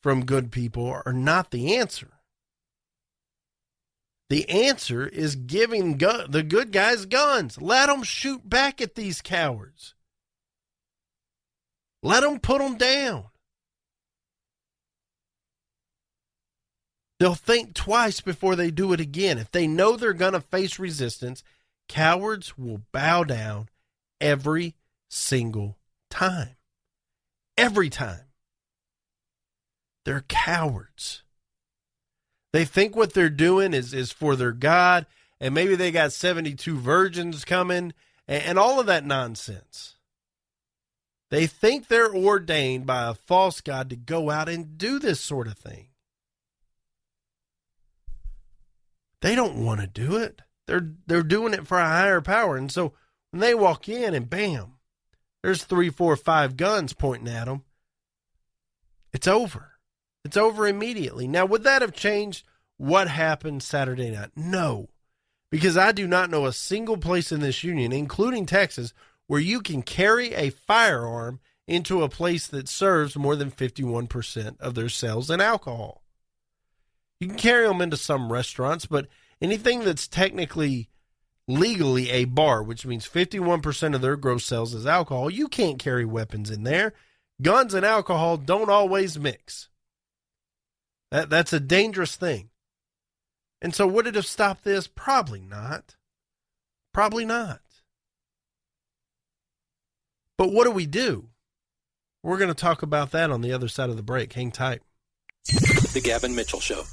from good people are not the answer. The answer is giving the good guys guns. Let them shoot back at these cowards. Let them put them down. They'll think twice before they do it again. If they know they're going to face resistance, cowards will bow down every single time. Every time. They're cowards. They think what they're doing is for their God, and maybe they got 72 virgins coming, and all of that nonsense. They think they're ordained by a false God to go out and do this sort of thing. They don't want to do it. They're doing it for a higher power. And so when they walk in and bam, there's 3, 4, 5 guns pointing at them, it's over. It's over immediately. Now, would that have changed what happened Saturday night? No, because I do not know a single place in this union, including Texas, where you can carry a firearm into a place that serves more than 51% of their sales in alcohol. You can carry them into some restaurants, but anything that's technically legally a bar, which means 51% of their gross sales is alcohol, you can't carry weapons in there. Guns and alcohol don't always mix. That's a dangerous thing. And so would it have stopped this? Probably not. Probably not. But what do? We're going to talk about that on the other side of the break. Hang tight. The Gavin Mitchell Show.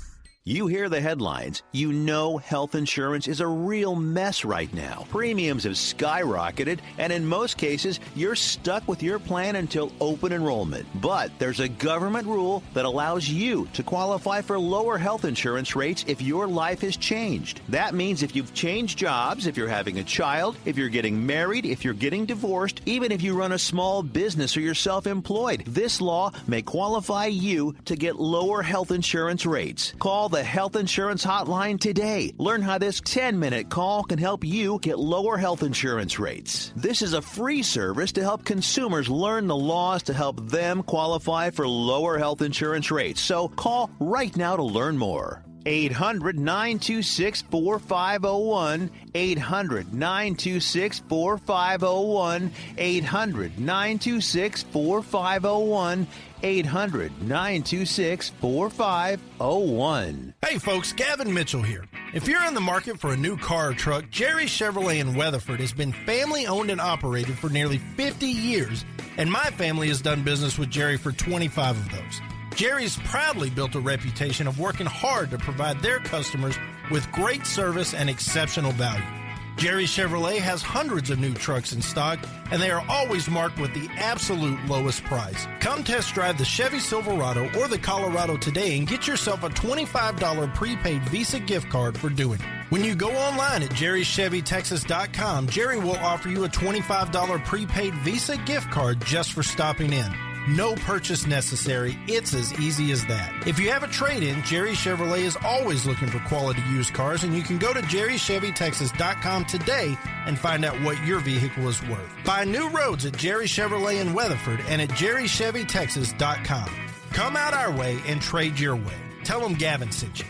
You hear the headlines. You know health insurance is a real mess right now. Premiums have skyrocketed, and in most cases, you're stuck with your plan until open enrollment. But there's a government rule that allows you to qualify for lower health insurance rates if your life has changed. That means if you've changed jobs, if you're having a child, if you're getting married, if you're getting divorced, even if you run a small business or you're self-employed, this law may qualify you to get lower health insurance rates. Call Call the Health Insurance Hotline today. Learn how this 10-minute call can help you get lower health insurance rates. This is a free service to help consumers learn the laws to help them qualify for lower health insurance rates. So call right now to learn more. 800-926-4501. 800-926-4501. 800-926-4501. 800-926-4501. Hey folks, Gavin Mitchell here. If you're in the market for a new car or truck, Jerry Chevrolet in Weatherford has been family owned and operated for nearly 50 years, and my family has done business with Jerry for 25 of those. Jerry's proudly built a reputation of working hard to provide their customers with great service and exceptional value. Jerry Chevrolet has hundreds of new trucks in stock, and they are always marked with the absolute lowest price. Come test drive the Chevy Silverado or the Colorado today and get yourself a $25 prepaid Visa gift card for doing it. When you go online at jerrychevytexas.com, Jerry will offer you a $25 prepaid Visa gift card just for stopping in. No purchase necessary. It's as easy as that. If you have a trade-in, Jerry Chevrolet is always looking for quality used cars, and you can go to jerrychevytexas.com today and find out what your vehicle is worth. Find new roads at Jerry Chevrolet in Weatherford and at jerrychevytexas.com. Come out our way and trade your way. Tell them Gavin sent you.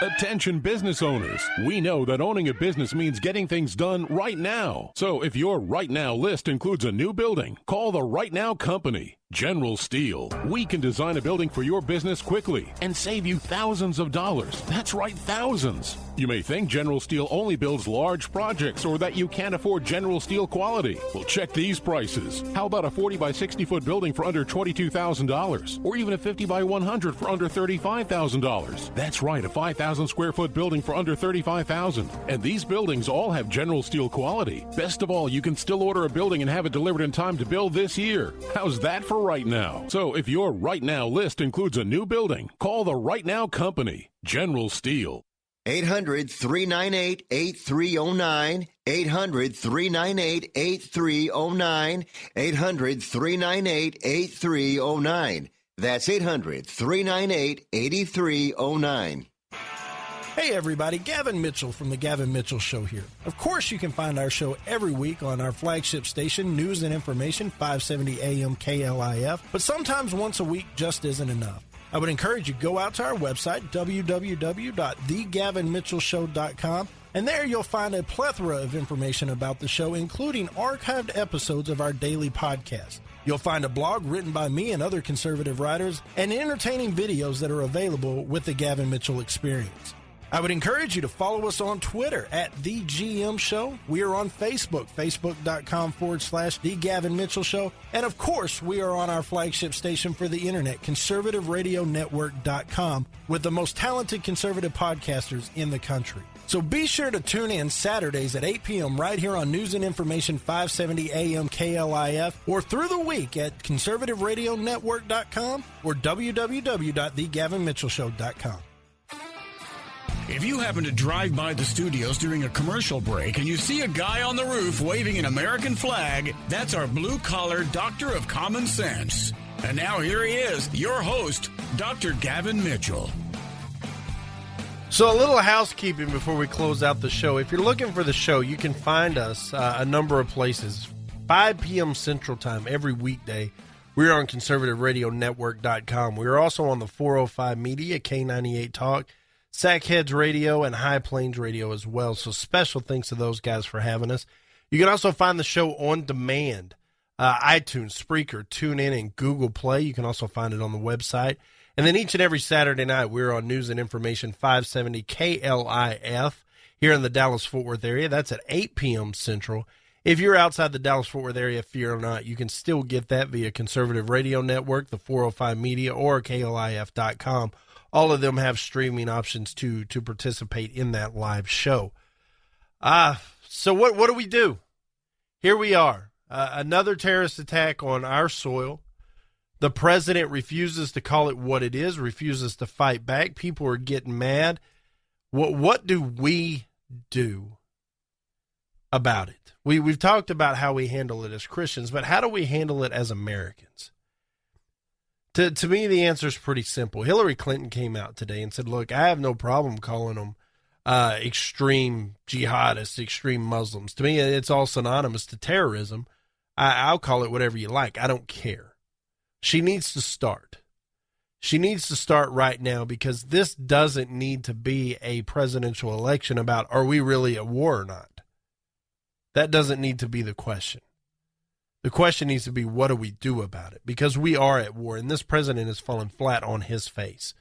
Attention business owners. We know that owning a business means getting things done right now. So if your right now list includes a new building, call the Right Now Company. General Steel. We can design a building for your business quickly and save you thousands of dollars. That's right, thousands. You may think General Steel only builds large projects or that you can't afford General Steel quality. Well, check these prices. How about a 40 by 60 foot building for under $22,000? Or even a 50 by 100 for under $35,000? That's right, a 5,000 square foot building for under $35,000. And these buildings all have General Steel quality. Best of all, you can still order a building and have it delivered in time to build this year. How's that for right now? So if your right now list includes a new building, call the Right Now Company, General Steel. 800-398-8309. 800-398-8309. 800-398-8309. That's 800-398-8309. Hey everybody, Gavin Mitchell from The Gavin Mitchell Show here. Of course you can find our show every week on our flagship station, News and Information, 570 AM KLIF, but sometimes once a week just isn't enough. I would encourage you to go out to our website, www.thegavinmitchellshow.com, and there you'll find a plethora of information about the show, including archived episodes of our daily podcast. You'll find a blog written by me and other conservative writers, and entertaining videos that are available with the Gavin Mitchell Experience. I would encourage you to follow us on Twitter at The GM Show. We are on Facebook, facebook.com/The Gavin Mitchell Show. And of course, we are on our flagship station for the internet, conservativeradionetwork.com, with the most talented conservative podcasters in the country. So be sure to tune in Saturdays at 8 p.m. right here on News and Information 570 AM KLIF, or through the week at conservativeradionetwork.com or www.thegavinmitchellshow.com. If you happen to drive by the studios during a commercial break and you see a guy on the roof waving an American flag, that's our blue-collar doctor of common sense. And now here he is, your host, Dr. Gavin Mitchell. So a little housekeeping before we close out the show. If you're looking for the show, you can find us a number of places. 5 p.m. Central Time every weekday. We're on conservativeradionetwork.com. We're also on the 405 Media, K98 Talk, Sackheads Radio, and High Plains Radio as well. So special thanks to those guys for having us. You can also find the show on demand, iTunes, Spreaker, TuneIn, and Google Play. You can also find it on the website. And then each and every Saturday night, we're on News and Information 570 KLIF here in the Dallas-Fort Worth area. That's at 8 p.m. Central. If you're outside the Dallas-Fort Worth area, fear not, you can still get that via Conservative Radio Network, the 405 Media, or KLIF.com. All of them have streaming options to participate in that live show. So what do we do? Here we are. Another terrorist attack on our soil. The president refuses to call it what it is, refuses to fight back. People are getting mad. What do we do about it? We've talked about how we handle it as Christians, but how do we handle it as Americans? To me, the answer is pretty simple. Hillary Clinton came out today and said, look, I have no problem calling them extreme jihadists, extreme Muslims. To me, it's all synonymous to terrorism. I'll call it whatever you like. I don't care. She needs to start. She needs to start right now, because this doesn't need to be a presidential election about are we really at war or not. That doesn't need to be the question. The question needs to be, what do we do about it? Because we are at war, and this president has fallen flat on his face.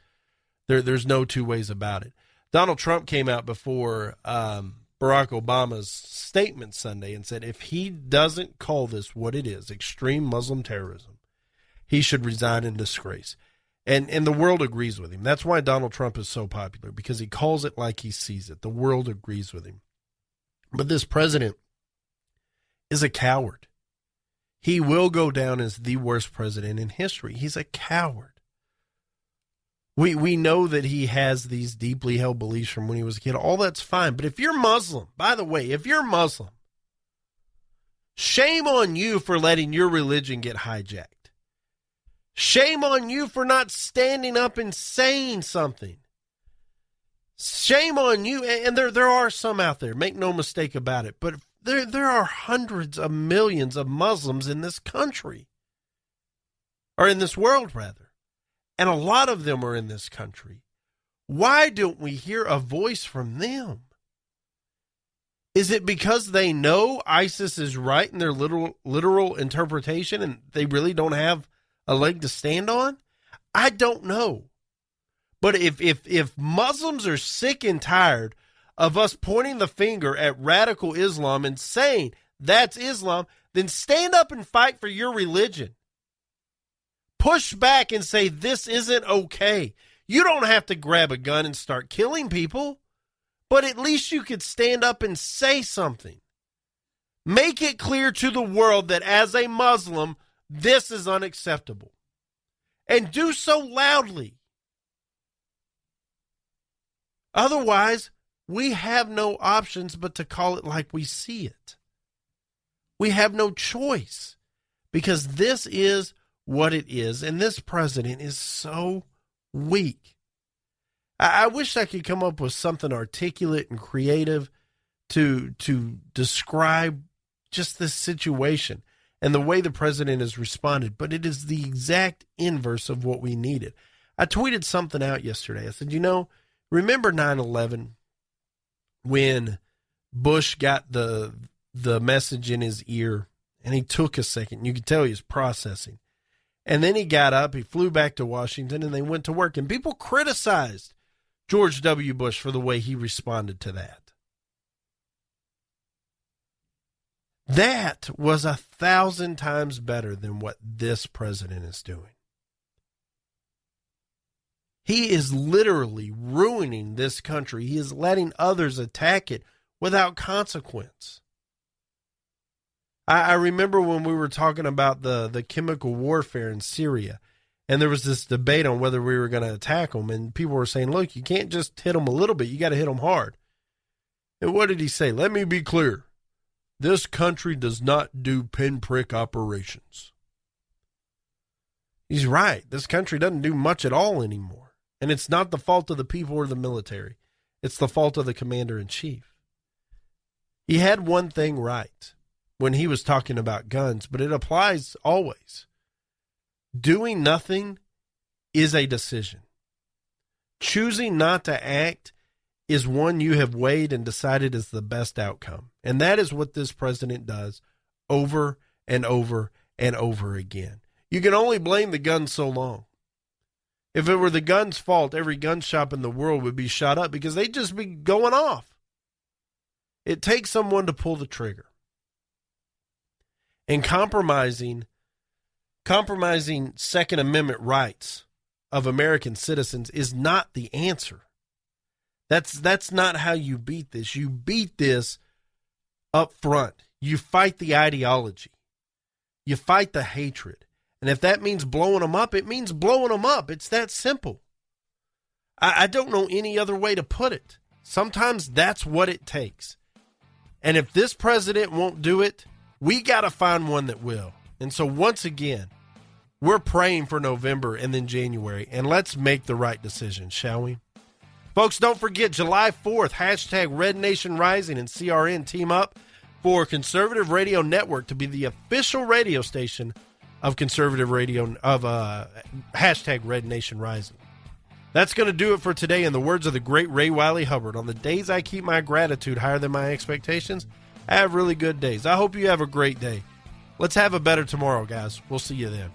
There's no two ways about it. Donald Trump came out before Barack Obama's statement Sunday and said if he doesn't call this what it is, extreme Muslim terrorism, he should resign in disgrace. And the world agrees with him. That's why Donald Trump is so popular, because he calls it like he sees it. The world agrees with him. But this president is a coward. He will go down as the worst president in history. He's a coward. We know that he has these deeply held beliefs from when he was a kid. All that's fine. But if you're Muslim, by the way, if you're Muslim, shame on you for letting your religion get hijacked. Shame on you for not standing up and saying something. Shame on you. And there are some out there, make no mistake about it. But there are hundreds of millions of Muslims in this country. Or in this world, rather. And a lot of them are in this country. Why don't we hear a voice from them? Is it because they know ISIS is right in their literal interpretation and they really don't have a leg to stand on? I don't know. But if Muslims are sick and tired of us pointing the finger at radical Islam and saying that's Islam, then stand up and fight for your religion. Push back and say this isn't okay. You don't have to grab a gun and start killing people, but at least you could stand up and say something. Make it clear to the world that as a Muslim, this is unacceptable. And do so loudly. Otherwise, we have no options but to call it like we see it. We have no choice, because this is what it is, and this president is so weak. I wish I could come up with something articulate and creative to describe just this situation and the way the president has responded, but it is the exact inverse of what we needed. I tweeted something out yesterday. I said, remember 9/11 when Bush got the message in his ear and he took a second. You could tell he was processing. And then he got up, he flew back to Washington, and they went to work. And people criticized George W. Bush for the way he responded to that. That was 1,000 times better than what this president is doing. He is literally ruining this country. He is letting others attack it without consequence. I remember when we were talking about the chemical warfare in Syria, and there was this debate on whether we were going to attack them, and people were saying, look, you can't just hit them a little bit, you got to hit them hard. And what did he say? Let me be clear. This country does not do pinprick operations. He's right. This country doesn't do much at all anymore. And it's not the fault of the people or the military. It's the fault of the commander-in-chief. He had one thing right when he was talking about guns, but it applies always. Doing nothing is a decision. Choosing not to act is one you have weighed and decided is the best outcome. And that is what this president does over and over and over again. You can only blame the guns so long. If it were the gun's fault, every gun shop in the world would be shot up because they'd just be going off. It takes someone to pull the trigger. And compromising Second Amendment rights of American citizens is not the answer. That's not how you beat this. You beat this up front. You fight the ideology. You fight the hatred. And if that means blowing them up, it means blowing them up. It's that simple. I don't know any other way to put it. Sometimes that's what it takes. And if this president won't do it, we got to find one that will. And so once again, We're praying for November and then January, and let's make the right decision, shall we? Folks, don't forget July 4th, hashtag Red Nation Rising and CRN team up for Conservative Radio Network to be the official radio station of Conservative Radio, of hashtag Red Nation Rising. That's going to do it for today. In the words of the great Ray Wiley Hubbard, on the days I keep my gratitude higher than my expectations, I have really good days. I hope you have a great day. Let's have a better tomorrow, guys. We'll see you then.